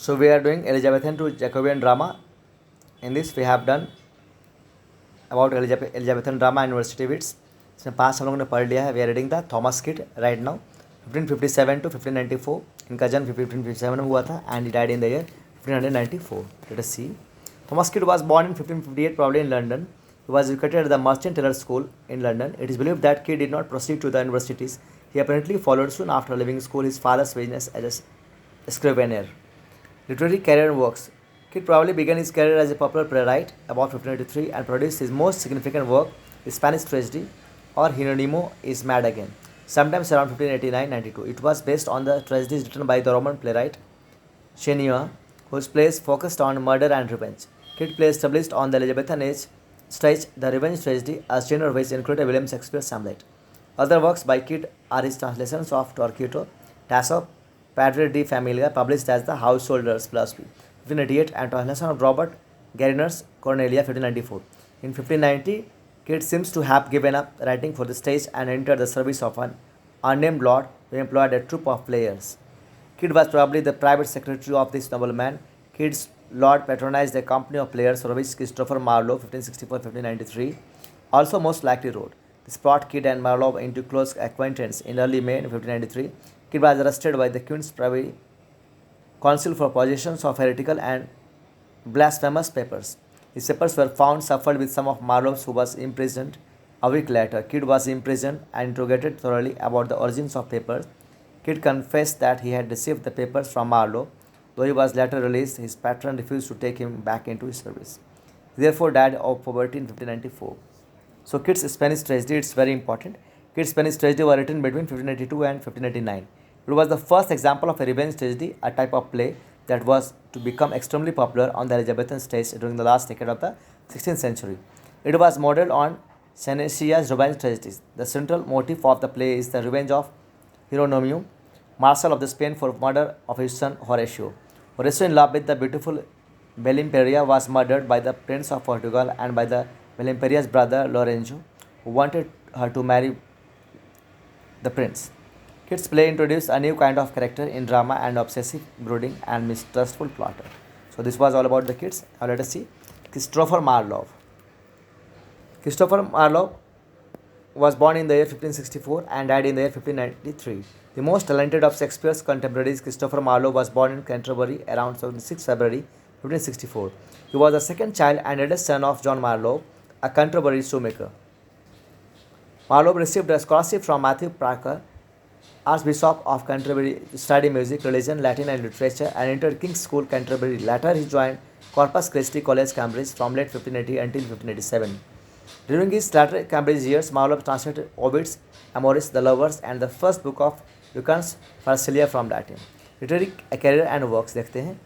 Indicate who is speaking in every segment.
Speaker 1: So we are doing Elizabethan to Jacobean drama. In this we have done about Elizabethan drama and university wits. इसमें 5 हम लोगों ने पढ़ लिया है. We are reading the Thomas Kidd right now. 1557 to 1594. इनका जन्म 1557 में हुआ था and he died in the year 1594. Let us see. Thomas Kidd was born in 1558 probably in London. He was educated at the Merchant Taylor School in London. It is believed that Kidd did not proceed to the universities. He apparently followed soon after leaving school his father's business as a scrivener. Literary career and works. Kidd probably began his career as a popular playwright about 1583 and produced his most significant work, The Spanish Tragedy or Hieronymo is Mad Again, sometimes around 1589-92. It was based on the tragedies written by the Roman playwright Xenia, whose plays focused on murder and revenge. Kidd plays established on the Elizabethan age stage the revenge tragedy, a genre which included William Shakespeare's Hamlet. Other works by Kidd are his translations of Torquato, Tasso, Padre de Familia, published as the Householder's Philosophy, 1588, and translation of Robert Gardiner's Cornelia, 1594. In 1590, Kidd seems to have given up writing for the stage and entered the service of an unnamed lord who employed a troupe of players. Kidd was probably the private secretary of this nobleman. Kidd's lord patronized a company of players for which Christopher Marlowe, 1564-1593, also most likely wrote. This brought Kidd and Marlowe into close acquaintance. In early May 1593, Kidd was arrested by the Queen's Privy Council for possession of heretical and blasphemous papers. His papers were found suffered with some of Marlowe's, who was imprisoned a week later. Kidd was imprisoned and interrogated thoroughly about the origins of papers. Kidd confessed that he had received the papers from Marlowe. Though he was later released, his patron refused to take him back into his service. He therefore died of poverty in 1594. So Kidd's Spanish tragedy, it's very important. Kidd's Spanish tragedy was written between 1582 and 1589. It was the first example of a revenge tragedy, a type of play that was to become extremely popular on the Elizabethan stage during the last decade of the 16th century. It was modeled on Senecia's revenge tragedies. The central motive of the play is the revenge of Hieronymo, Marshal of Spain, for murder of his son Horatio. Horatio, in love with the beautiful Belimperia, was murdered by the Prince of Portugal and by the Belimperia's brother Lorenzo, who wanted her to marry the prince. Kidd's play introduced a new kind of character in drama, and obsessive, brooding, and mistrustful plotter. So this was all about the Kidds. Now let us see Christopher Marlowe. Christopher Marlowe was born in the year 1564 and died in the year 1593. The most talented of Shakespeare's contemporaries, Christopher Marlowe was born in Canterbury around 6 February 1564. He was the second child and eldest son of John Marlowe, a Canterbury shoemaker. Marlowe received a scholarship from Matthew Parker, Archbishop of Canterbury, to study music, religion, Latin and literature, and entered King's School, Canterbury. Later, he joined Corpus Christi College, Cambridge, from late 1580 until 1587. During his latter Cambridge years, Marlowe translated Ovid's Amoris, the Lovers, and the first book of Lucan's Pharsalia from Latin. Literary career and works देखते हैं.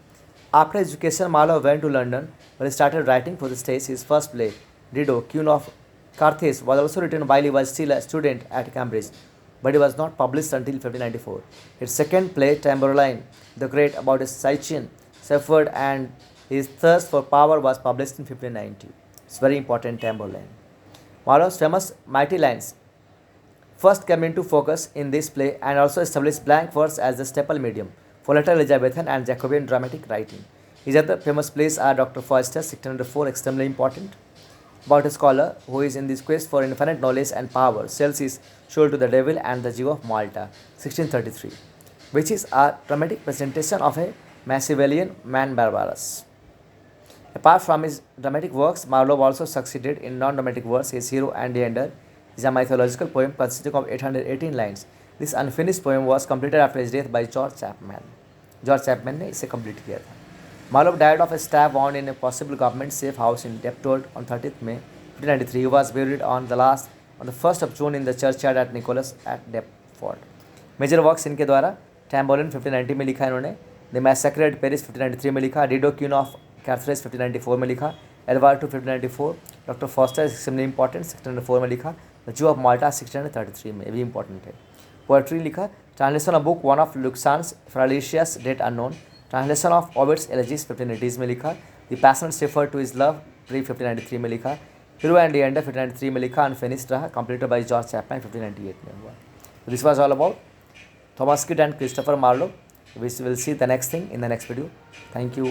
Speaker 1: After education, Marlowe went to London, where he started writing for the stage. His first play, Dido, Queen of Carthage, was also written while he was still a student at Cambridge, but it was not published until 1594. His second play, Tamburlaine the Great, about a Scythian shepherd and his thirst for power, was published in 1590. It's very important, Tamburlaine. Marlowe's famous Mighty Lines first came into focus in this play and also established blank verse as the staple medium for later Elizabethan and Jacobean dramatic writing. His other famous plays are Dr. Faustus, 1604, extremely important, about a scholar who is in this quest for infinite knowledge and power, sells his soul to the devil, and the Jew of Malta, 1633, which is a dramatic presentation of a Machiavellian man Barbarus. Apart from his dramatic works, Marlowe also succeeded in non-dramatic works. His Hero and Leander is a mythological poem consisting of 818 lines. This unfinished poem was completed after his death by George Chapman. George Chapman ने इसे complete किया था. Marlowe died of a stab wound in a possible government safe house in Deptford on 30th May 1593. He was buried on the 1st of June in the churchyard at Nicholas at Deptford. Major works इनके द्वारा Tamburlaine 1590 में लिखा इन्होंने, The Massacre at Paris 1593 में लिखा, Dido, Queen of Carthage 1594 में लिखा, Edward II 1594, Dr. Foster extremely important 1604 में लिखा, The Jew of Malta 1633 में, भी important है. Poetry लिखा, Translation of book 1 of Lucan's Fallacious Date Unknown, Translation of Ovid's Elegies 1580 में लिखा, The Passionate Shepherd to His Love pre 1593 में लिखा, Hero and Leander 1593 में लिखा, unfinished रहा, completed by George Chapman 1598 में हुआ. So this was all about Thomas Kidd and Christopher Marlowe. We will see the next thing in the next video. Thank you.